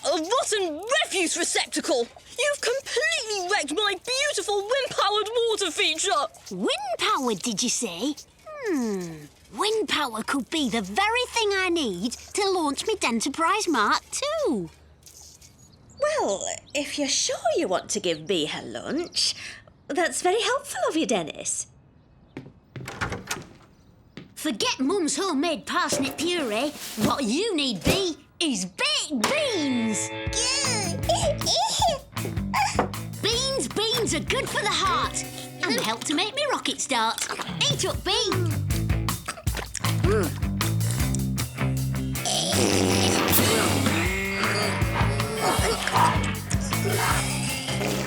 [SPEAKER 2] rotten refuse receptacle. You've completely wrecked my beautiful wind-powered water feature.
[SPEAKER 5] Wind-powered, did you say? Wind power could be the very thing I need to launch my Denterprise Mark II.
[SPEAKER 3] Well, if you're sure you want to give Bee her lunch, that's very helpful of you, Dennis.
[SPEAKER 5] Forget Mum's homemade parsnip puree. What you need, Bee, is baked beans. Beans are good for the heart and help to make me rocket start. Eat up, Bee.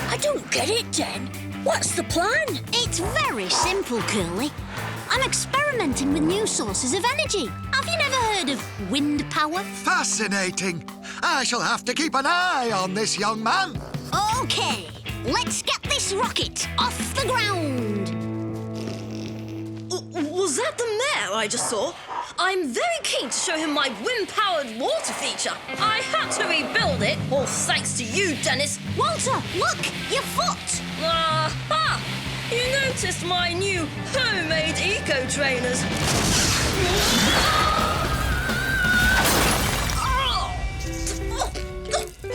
[SPEAKER 2] I don't get it, Den. What's the plan?
[SPEAKER 5] It's very simple, Curly. I'm experimenting with new sources of energy. Have you never heard of wind power?
[SPEAKER 10] Fascinating. I shall have to keep an eye on this young man.
[SPEAKER 5] OK, let's get this rocket off the ground.
[SPEAKER 2] Was that the mayor I just saw? I'm very keen to show him my wind-powered water feature. I had to rebuild it, all thanks to you, Dennis.
[SPEAKER 5] Walter, look, your foot.
[SPEAKER 2] Aha! You noticed my new homemade eco-trainers.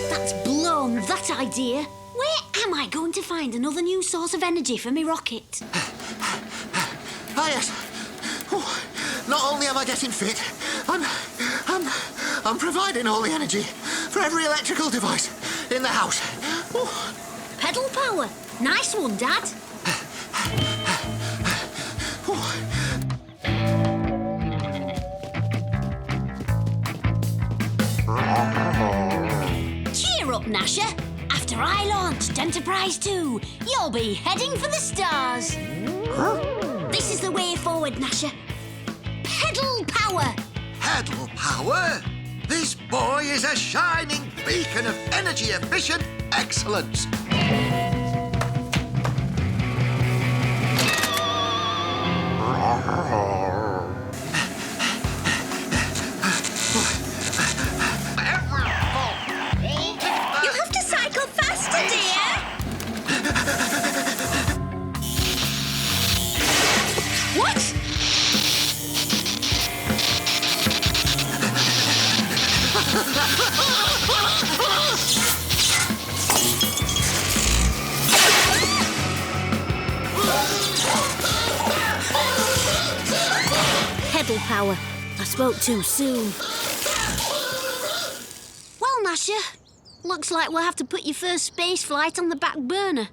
[SPEAKER 5] That's blown, that idea. Where am I going to find another new source of energy for me rocket?
[SPEAKER 1] Ah, yes. Oh, not only am I getting fit, I'm providing all the energy for every electrical device in the house. Oh.
[SPEAKER 5] Pedal power. Nice one, Dad. Cheer up, Gnasher. After I launch Denterprise 2, you'll be heading for the stars. This is the way forward, Gnasher. Pedal power.
[SPEAKER 10] Pedal power? This boy is a shining beacon of energy-efficient excellence.
[SPEAKER 3] You have to cycle faster, dear.
[SPEAKER 2] What?
[SPEAKER 5] Pedal power. I spoke too soon. Well, Gnasher, looks like we'll have to put your first space flight on the back burner.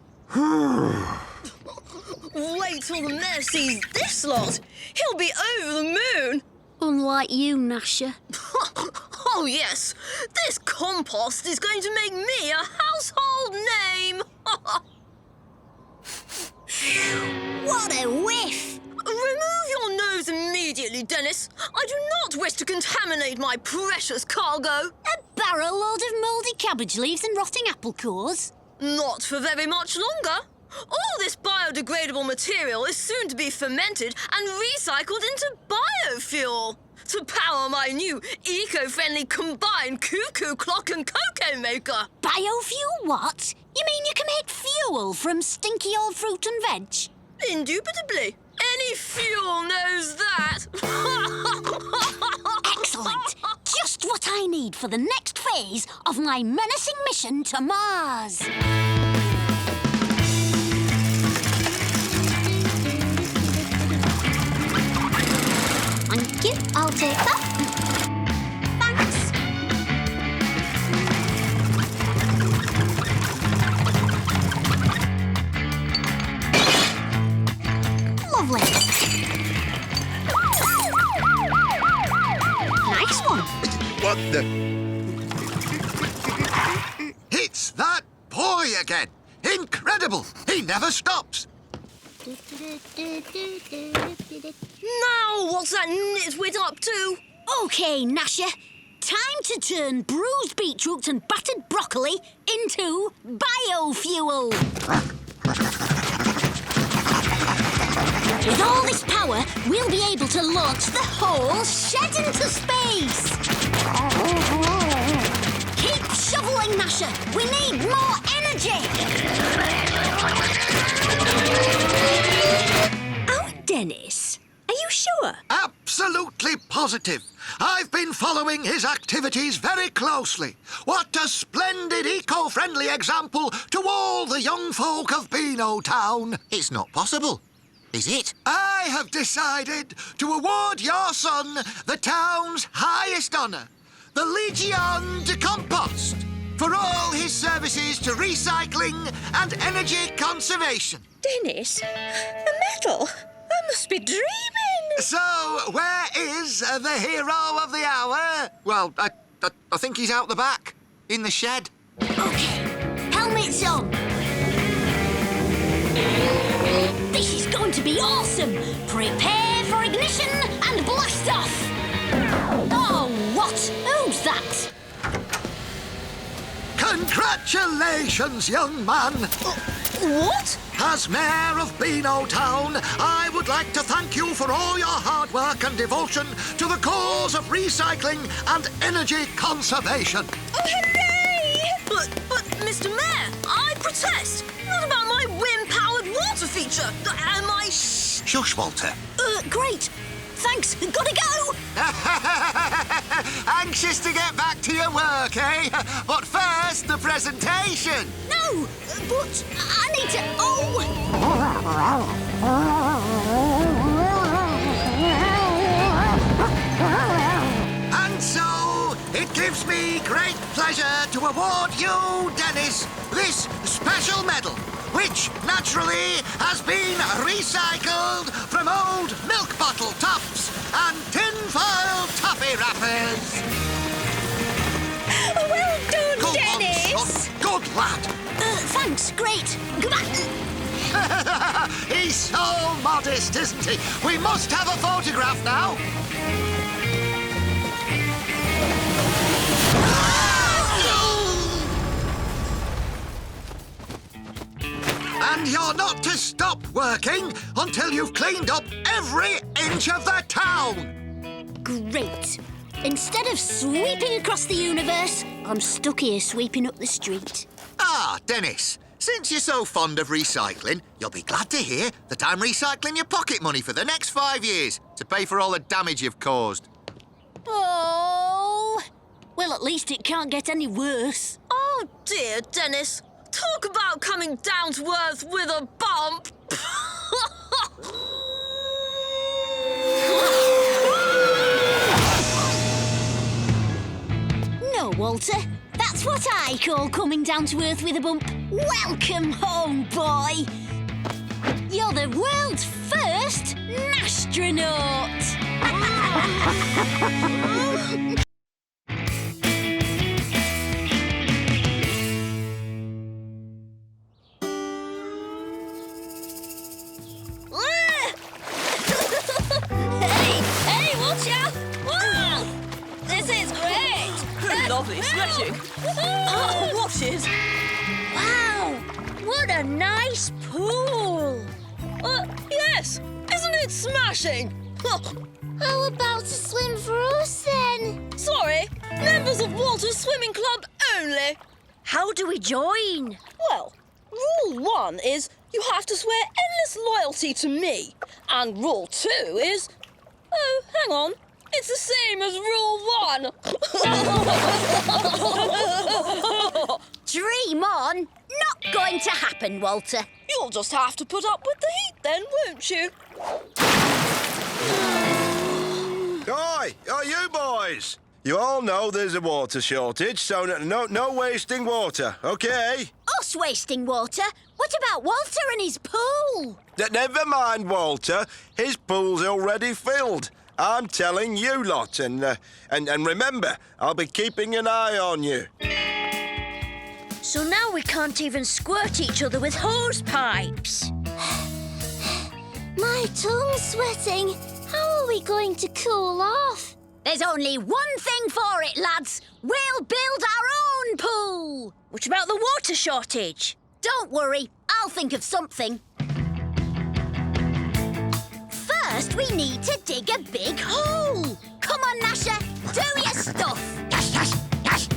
[SPEAKER 2] Wait till the mayor sees this lot. He'll be over the moon.
[SPEAKER 5] Unlike you, Gnasher.
[SPEAKER 2] Oh, yes. This compost is going to make me a household name.
[SPEAKER 5] What a whiff!
[SPEAKER 2] Remove your nose immediately, Dennis. I do not wish to contaminate my precious cargo.
[SPEAKER 5] A barrow load of mouldy cabbage leaves and rotting apple cores?
[SPEAKER 2] Not for very much longer. All this biodegradable material is soon to be fermented and recycled into biofuel. to power my new eco-friendly combined cuckoo clock and cocoa maker.
[SPEAKER 5] Biofuel what? You mean you can make fuel from stinky old fruit and veg?
[SPEAKER 2] Indubitably. Any fuel knows that.
[SPEAKER 5] Excellent. Just what I need for the next phase of my menacing mission to Mars.
[SPEAKER 7] Thank you. I'll take that. Thanks.
[SPEAKER 5] Lovely. Nice one.
[SPEAKER 9] What the?
[SPEAKER 10] It's that boy again. Incredible. He never stops.
[SPEAKER 2] Now, what's that nitwit up to?
[SPEAKER 5] OK, Gnasher. Time to turn bruised beetroot and battered broccoli into biofuel. With all this power, we'll be able to launch the whole shed into space. Keep shoveling, Gnasher. We need more energy.
[SPEAKER 3] Oh, Dennis, are you sure?
[SPEAKER 10] Absolutely positive. I've been following his activities very closely. What a splendid eco-friendly example to all the young folk of Beano Town.
[SPEAKER 1] It's not possible, is it?
[SPEAKER 10] I have decided to award your son the town's highest honour, the Legion de Compost, for all his services to recycling and energy conservation.
[SPEAKER 3] Dennis, a medal? I must be dreaming.
[SPEAKER 10] So, where is the hero of the hour?
[SPEAKER 1] Well, I think he's out the back, in the shed.
[SPEAKER 5] OK, helmets on. This is going to be awesome. Prepare for ignition and blast off. Oh, what? Who's that?
[SPEAKER 10] Congratulations, young man.
[SPEAKER 2] What?
[SPEAKER 10] As Mayor of Beano Town, I would like to thank you for all your hard work and devotion to the cause of recycling and energy conservation.
[SPEAKER 2] Oh, hooray! But, Mr. Mayor, I protest. Not about my wind-powered water feature. And my
[SPEAKER 1] Shush, Walter.
[SPEAKER 5] Great. Thanks. Gotta go.
[SPEAKER 10] Anxious to get back to your work, eh? But first, the presentation.
[SPEAKER 5] No, but I need to... Oh!
[SPEAKER 10] And so, it gives me great pleasure to award you, Dennis, this special medal, which naturally has been recycled from old milk bottle tops and tin-foil toffee wrappers.
[SPEAKER 3] Well done,
[SPEAKER 10] Go
[SPEAKER 3] Dennis.
[SPEAKER 10] on, son. Good lad.
[SPEAKER 5] Thanks, great. Goodbye.
[SPEAKER 10] He's so modest, isn't he? We must have a photograph now. And you're not to stop working until you've cleaned up every inch of the town.
[SPEAKER 5] Great. Instead of sweeping across the universe, I'm stuck here sweeping up the street.
[SPEAKER 1] Ah, Dennis, since you're so fond of recycling, you'll be glad to hear that I'm recycling your pocket money for the next 5 years to pay for all the damage you've caused.
[SPEAKER 5] Oh! Well, at least it can't get any worse.
[SPEAKER 2] Oh, dear, Dennis. Talk about coming down to earth with a bump.
[SPEAKER 5] No, Walter. That's what I call coming down to earth with a bump. Welcome home, boy. You're the world's first Gnastronaut.
[SPEAKER 2] Hey, watch out! Whoa! This is great! Lovely stretching. Oh, what is?
[SPEAKER 3] Wow, what a nice pool.
[SPEAKER 2] Yes! Isn't it smashing?
[SPEAKER 7] How about a swim for us then?
[SPEAKER 2] Sorry, members of Walter's Swimming Club only.
[SPEAKER 4] How do we join?
[SPEAKER 2] Well, rule 1 is you have to swear endless loyalty to me. And rule 2 is... Oh, hang on. It's the same as rule 1.
[SPEAKER 4] Dream on. Not going to happen, Walter.
[SPEAKER 2] You'll just have to put up with the heat then, won't you?
[SPEAKER 9] Oi, you boys! You all know there's a water shortage, so no wasting water, OK?
[SPEAKER 4] Us wasting water? What about Walter and his pool?
[SPEAKER 9] Never mind, Walter. His pool's already filled. I'm telling you lot, and remember, I'll be keeping an eye on you.
[SPEAKER 4] So now we can't even squirt each other with hose pipes.
[SPEAKER 7] My tongue's sweating. How are we going to cool off?
[SPEAKER 4] There's only one thing for it, lads. We'll build our own pool. What about the water shortage? Don't worry, I'll think of something. First, we need to dig a big hole. Come on, Gnasher, do your stuff.
[SPEAKER 11] Yes, yes, yes.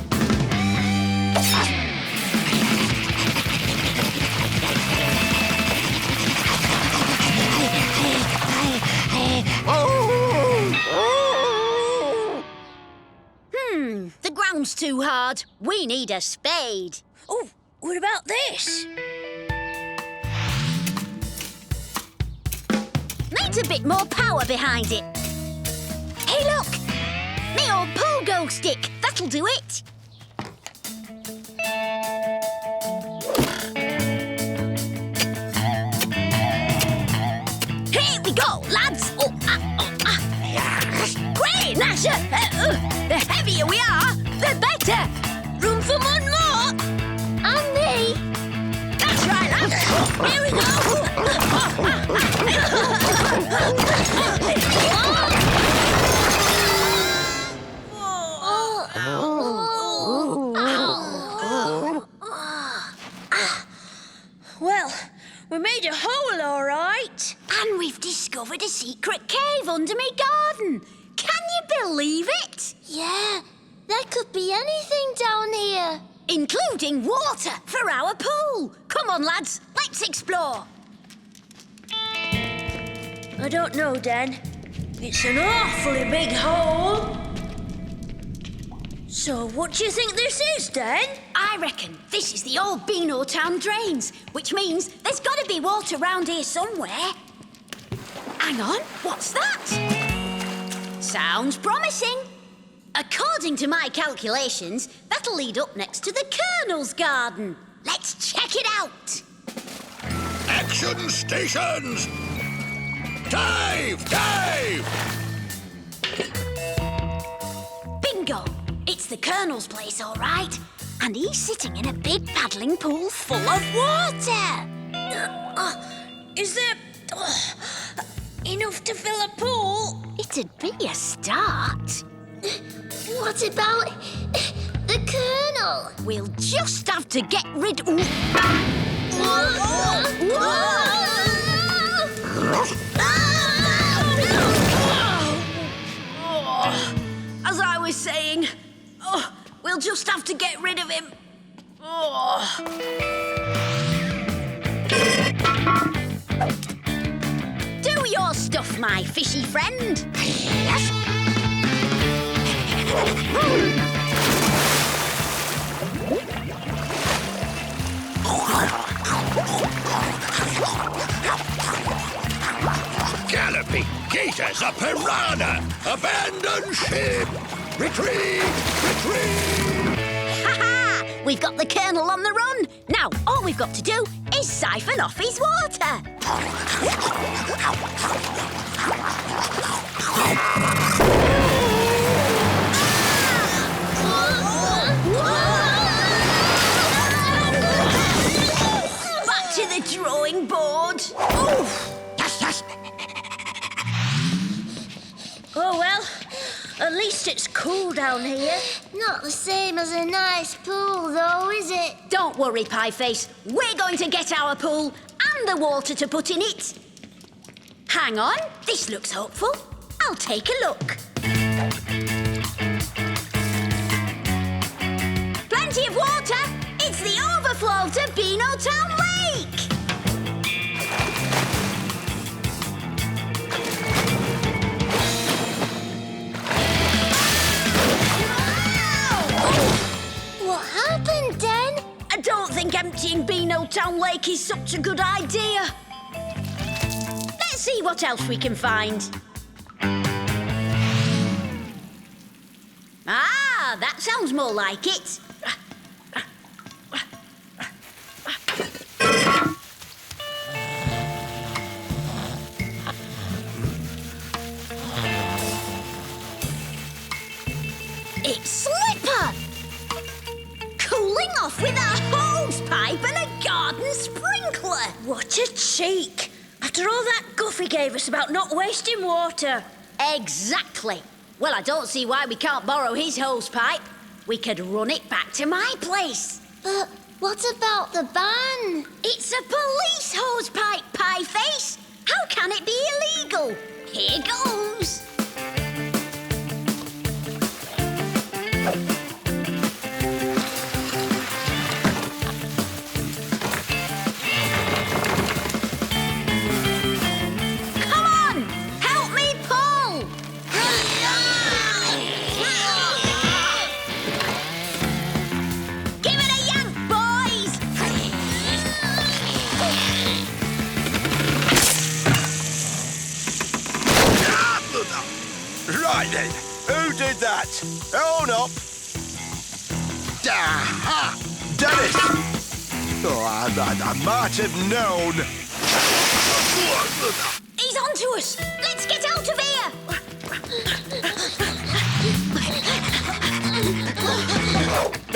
[SPEAKER 4] The ground's too hard. We need a spade.
[SPEAKER 2] Oh, what about this?
[SPEAKER 4] Needs a bit more power behind it. Hey, look! Me old pogo stick. That'll do it. Here we go, lads. Great, Gnasher. The heavier we are, the better. Room for one more.
[SPEAKER 7] And me.
[SPEAKER 4] That's right, lads. Here we go.
[SPEAKER 2] Well, we made a hole, all right.
[SPEAKER 4] And we've discovered a secret cave under me garden. Can you believe it?
[SPEAKER 7] Yeah, there could be anything down here.
[SPEAKER 4] Including water for our pool. Come on, lads, let's explore.
[SPEAKER 2] I don't know, Dan. It's an awfully big hole. So what do you think this is, Dan?
[SPEAKER 4] I reckon this is the old Beano town drains, which means there's got to be water round here somewhere. Hang on, what's that? Sounds promising. According to my calculations, that'll lead up next to the Colonel's garden. Let's check it out.
[SPEAKER 6] Action stations! Dive! Dive!
[SPEAKER 4] Bingo! It's the Colonel's place, all right. And he's sitting in a big paddling pool full of water.
[SPEAKER 2] Is there enough to fill a pool?
[SPEAKER 4] It'd be a start.
[SPEAKER 7] What about the Colonel?
[SPEAKER 4] We'll just have to get rid... As I was saying, we'll just have to get rid of him. Do your stuff, my fishy friend. Yes.
[SPEAKER 6] Galloping gators, a piranha! Abandon ship! Retreat! Retreat!
[SPEAKER 4] Ha-ha! We've got the Colonel on the run. Now, all we've got to do is siphon off his water. Back to the drawing board.
[SPEAKER 11] Yes, yes.
[SPEAKER 2] Oh, well, at least it's cool down here.
[SPEAKER 7] Not the same as a nice pool, though, is it?
[SPEAKER 4] Don't worry, Pieface. We're going to get our pool and the water to put in it. Hang on, this looks hopeful. I'll take a look. Plenty of water! It's the overflow to Beano Town Lake! What happened, Den?
[SPEAKER 5] I don't think emptying Beano Town Lake is such a good idea. Let's see what else we can find. Ah, that sounds more like it.
[SPEAKER 4] It's Slipper! Cooling off with a hose pipe and a garden sprinkler!
[SPEAKER 2] What a cheek! After all that guff he gave us about not wasting water.
[SPEAKER 5] Exactly. Well, I don't see why we can't borrow his hose pipe. We could run it back to my place.
[SPEAKER 4] But what about the ban?
[SPEAKER 5] It's a police hose pipe, Pieface. How can it be illegal? Here goes. Come on, help me pull. Give it a yank, boys.
[SPEAKER 9] Right then, who did that? Own up. Aha! Dennis! Oh, I might have known.
[SPEAKER 5] He's onto us. Let's get out of here.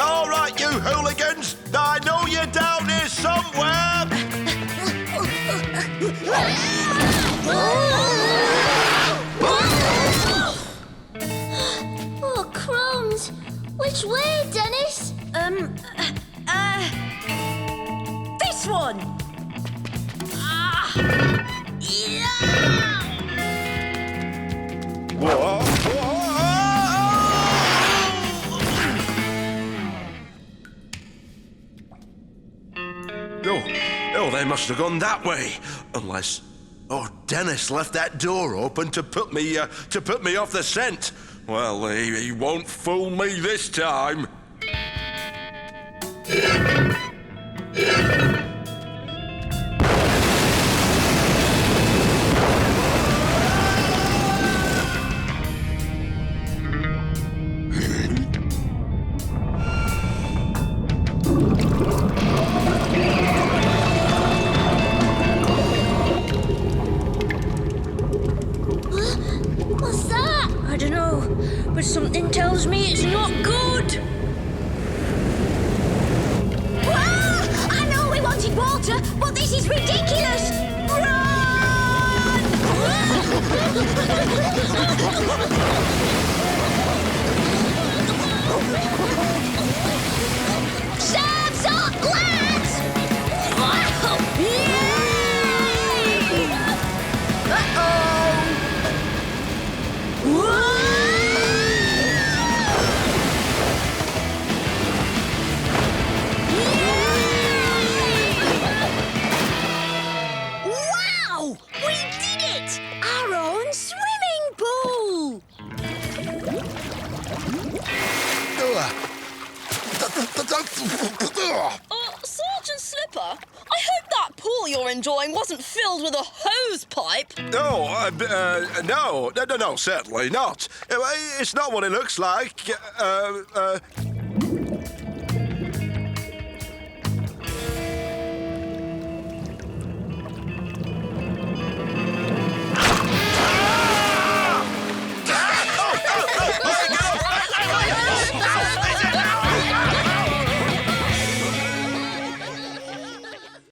[SPEAKER 9] All right, you hooligans. I know you're down here somewhere.
[SPEAKER 4] Oh, crumbs! Which way, Dennis?
[SPEAKER 5] This one.
[SPEAKER 9] Whoa. Oh, they must have gone that way. Unless, Dennis left that door open to put me off the scent. Well, he won't fool me this time.
[SPEAKER 4] What's that?
[SPEAKER 2] I don't know, but something tells me it's not good.
[SPEAKER 5] I know we wanted water, but this is ridiculous. Serves up, lads! Wow! We did it! Our own swimming pool!
[SPEAKER 2] Sergeant Slipper, I hope that pool you're enjoying wasn't filled with a hose pipe.
[SPEAKER 9] No, certainly not. It's not what it looks like.